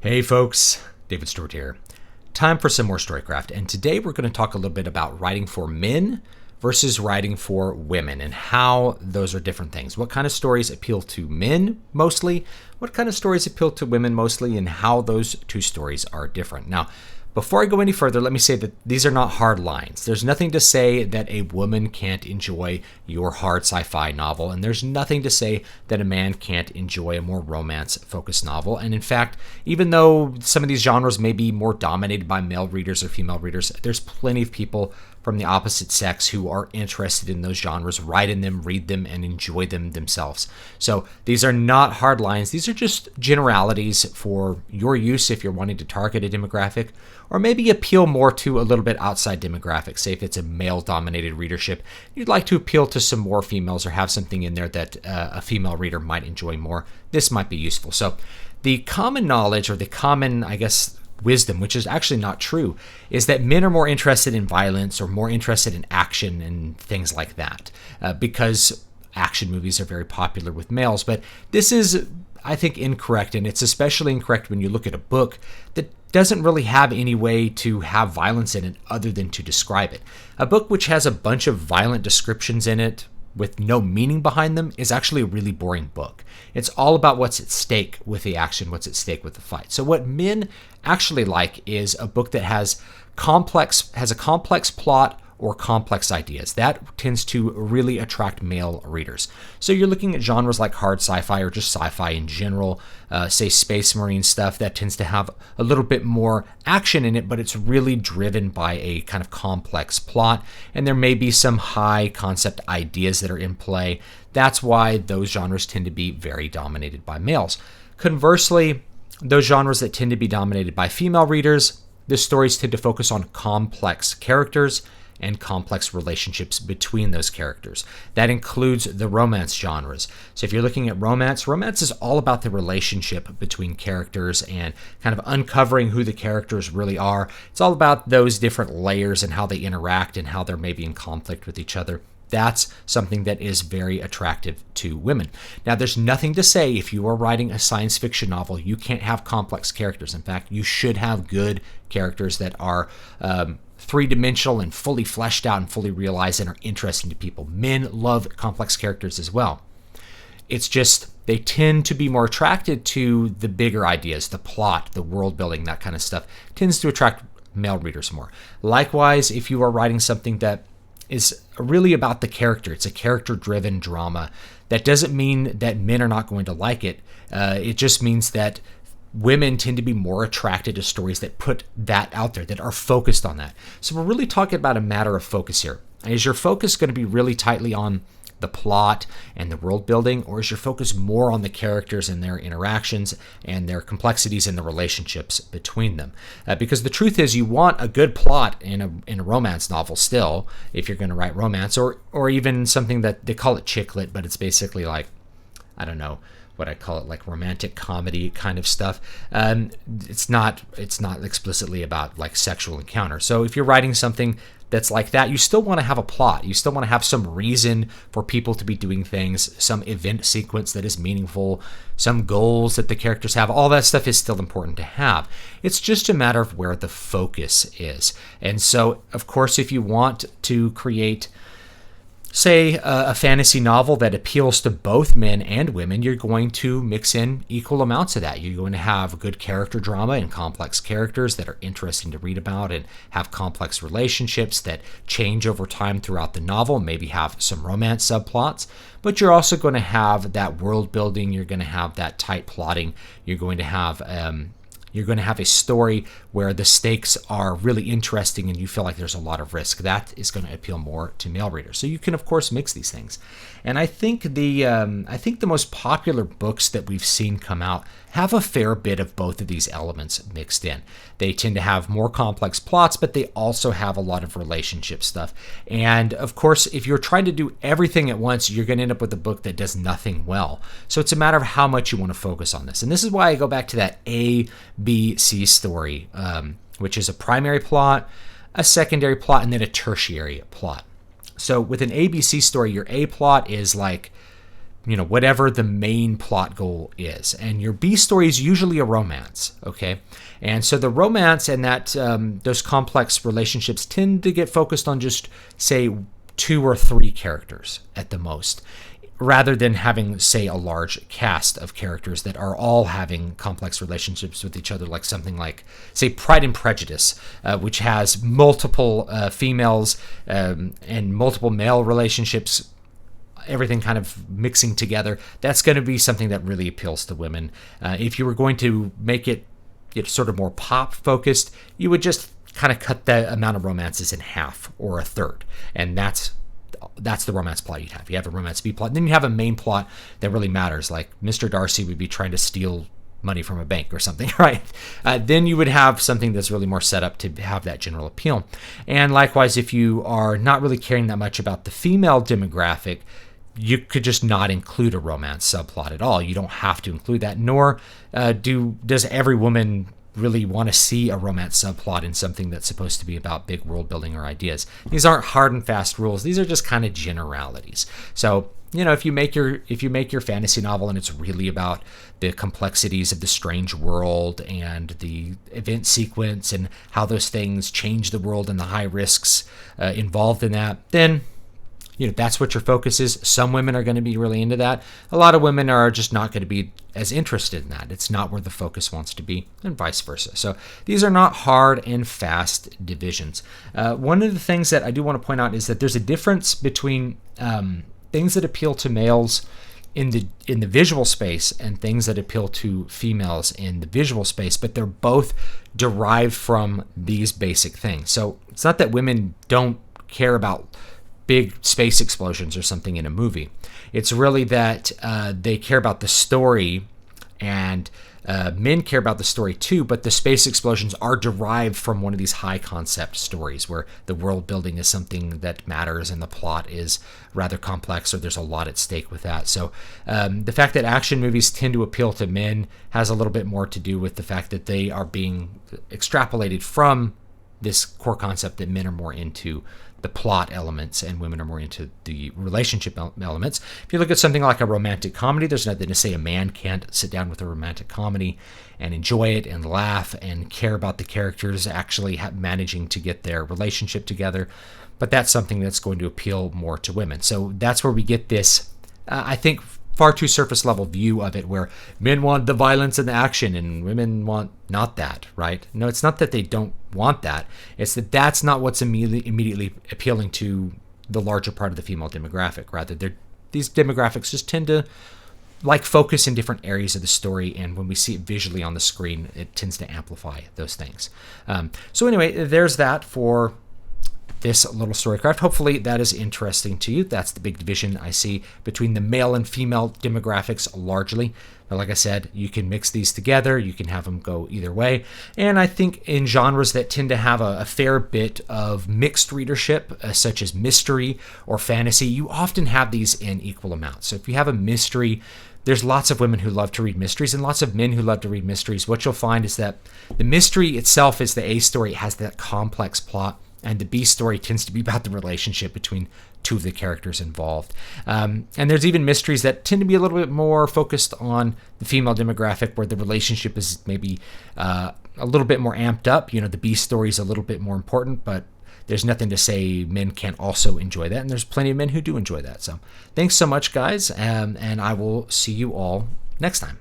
Hey folks, David Stewart here. Time for some more Storycraft, and today we're going to talk a little bit about writing for men versus writing for women and how those are different things. What kind of stories appeal to men mostly, what kind of stories appeal to women mostly, and how those two stories are different. Now, before I go any further, let me say that these are not hard lines. There's nothing to say that a woman can't enjoy your hard sci-fi novel, and there's nothing to say that a man can't enjoy a more romance-focused novel. And in fact, even though some of these genres may be more dominated by male readers or female readers, there's plenty of people from the opposite sex who are interested in those genres, write in them, read them, and enjoy them themselves. So these are not hard lines. These are just generalities for your use if you're wanting to target a demographic, or maybe appeal more to a little bit outside demographics. Say if it's a male-dominated readership, you'd like to appeal to some more females or have something in there that a female reader might enjoy more. This might be useful. So the common knowledge, or the common, wisdom, which is actually not true, is that men are more interested in violence or more interested in action and things like that, because action movies are very popular with males. But this is, I think, incorrect, and it's especially incorrect when you look at a book that doesn't really have any way to have violence in it other than to describe it. A book which has a bunch of violent descriptions in it with no meaning behind them is actually a really boring book. It's all about what's at stake with the action, what's at stake with the fight. So what men actually like is a book that has a complex plot or complex ideas. That tends to really attract male readers. So you're looking at genres like hard sci-fi or just sci-fi in general, say Space Marine stuff, that tends to have a little bit more action in it, but it's really driven by a kind of complex plot, and there may be some high concept ideas that are in play. That's why those genres tend to be very dominated by males. Conversely, those genres that tend to be dominated by female readers, the stories tend to focus on complex characters and complex relationships between those characters. That includes the romance genres. So if you're looking at romance is all about the relationship between characters and kind of uncovering who the characters really are. It's all about those different layers and how they interact and how they're maybe in conflict with each other. That's something that is very attractive to women. Now, there's nothing to say if you are writing a science fiction novel, you can't have complex characters. In fact, you should have good characters that are three-dimensional and fully fleshed out and fully realized and are interesting to people. Men love complex characters as well. It's just they tend to be more attracted to the bigger ideas, the plot, the world building, that kind of stuff. It tends to attract male readers more. Likewise, if you are writing something that is really about the character, it's a character-driven drama, that doesn't mean that men are not going to like it. It just means that women tend to be more attracted to stories that put that out there, that are focused on that. So we're really talking about a matter of focus here. Is your focus going to be really tightly on the plot and the world building, or is your focus more on the characters and their interactions and their complexities and the relationships between them? Because the truth is, you want a good plot in a romance novel still, if you're going to write romance, or even something that they call it chick lit, but it's basically like, I don't know what I call it, like romantic comedy kind of stuff. It's not explicitly about like sexual encounter. So if you're writing something that's like that, you still want to have a plot. You still want to have some reason for people to be doing things, some event sequence that is meaningful, some goals that the characters have. All that stuff is still important to have. It's just a matter of where the focus is. And so, of course, if you want to create, say, a fantasy novel that appeals to both men and women, you're going to mix in equal amounts of that. You're going to have good character drama and complex characters that are interesting to read about and have complex relationships that change over time throughout the novel, maybe have some romance subplots, but you're also going to have that world building. You're going to have that tight plotting. You're going to have a story where the stakes are really interesting and you feel like there's a lot of risk. That is going to appeal more to male readers. So you can, of course, mix these things. And I think the most popular books that we've seen come out have a fair bit of both of these elements mixed in. They tend to have more complex plots, but they also have a lot of relationship stuff. And of course, if you're trying to do everything at once, you're going to end up with a book that does nothing well. So it's a matter of how much you want to focus on this. And this is why I go back to that A, B, C story, which is a primary plot, a secondary plot, and then a tertiary plot. So with an ABC story, your A plot is like whatever the main plot goal is. And your B story is usually a romance, okay? And so the romance and that those complex relationships tend to get focused on just, say, 2 or 3 characters at the most, rather than having, say, a large cast of characters that are all having complex relationships with each other, like something like, say, Pride and Prejudice, which has multiple females and multiple male relationships, everything kind of mixing together. That's going to be something that really appeals to women. If you were going to make it sort of more pop focused, you would just kind of cut the amount of romances in half or a third, and that's the romance plot you'd have. You have a romance B plot, and then you have a main plot that really matters, like Mr. Darcy would be trying to steal money from a bank or something, right? Then you would have something that's really more set up to have that general appeal. And likewise, if you are not really caring that much about the female demographic, you could just not include a romance subplot at all. You don't have to include that, nor does every woman really want to see a romance subplot in something that's supposed to be about big world building or ideas. These aren't hard and fast rules. These are just kind of generalities. So, if you make your fantasy novel and it's really about the complexities of the strange world and the event sequence and how those things change the world and the high risks involved in that, then that's what your focus is. Some women are going to be really into that. A lot of women are just not going to be as interested in that. It's not where the focus wants to be, and vice versa. So these are not hard and fast divisions. One of the things that I do want to point out is that there's a difference between things that appeal to males in the visual space and things that appeal to females in the visual space, but they're both derived from these basic things. So it's not that women don't care about big space explosions or something in a movie. It's really that they care about the story, and men care about the story too, but the space explosions are derived from one of these high concept stories where the world building is something that matters and the plot is rather complex, or there's a lot at stake with that. So the fact that action movies tend to appeal to men has a little bit more to do with the fact that they are being extrapolated from this core concept that men are more into the plot elements and women are more into the relationship elements. If you look at something like a romantic comedy, there's nothing to say a man can't sit down with a romantic comedy and enjoy it and laugh and care about the characters actually managing to get their relationship together. But that's something that's going to appeal more to women. So that's where we get this, I think, far too surface level view of it, where men want the violence and the action and women want not that, right? No, it's not that they don't want that. It's that that's not what's immediately appealing to the larger part of the female demographic. Rather, these demographics just tend to focus in different areas of the story, and when we see it visually on the screen, it tends to amplify those things. So anyway, there's that for this little Storycraft. Hopefully that is interesting to you. That's the big division I see between the male and female demographics largely. But like I said, you can mix these together. You can have them go either way. And I think in genres that tend to have a fair bit of mixed readership, such as mystery or fantasy, you often have these in equal amounts. So if you have a mystery, there's lots of women who love to read mysteries and lots of men who love to read mysteries. What you'll find is that the mystery itself is the A story. It has that complex plot. And the B story tends to be about the relationship between 2 of the characters involved. And there's even mysteries that tend to be a little bit more focused on the female demographic, where the relationship is maybe a little bit more amped up. The B story is a little bit more important, but there's nothing to say men can't also enjoy that. And there's plenty of men who do enjoy that. So thanks so much, guys. And I will see you all next time.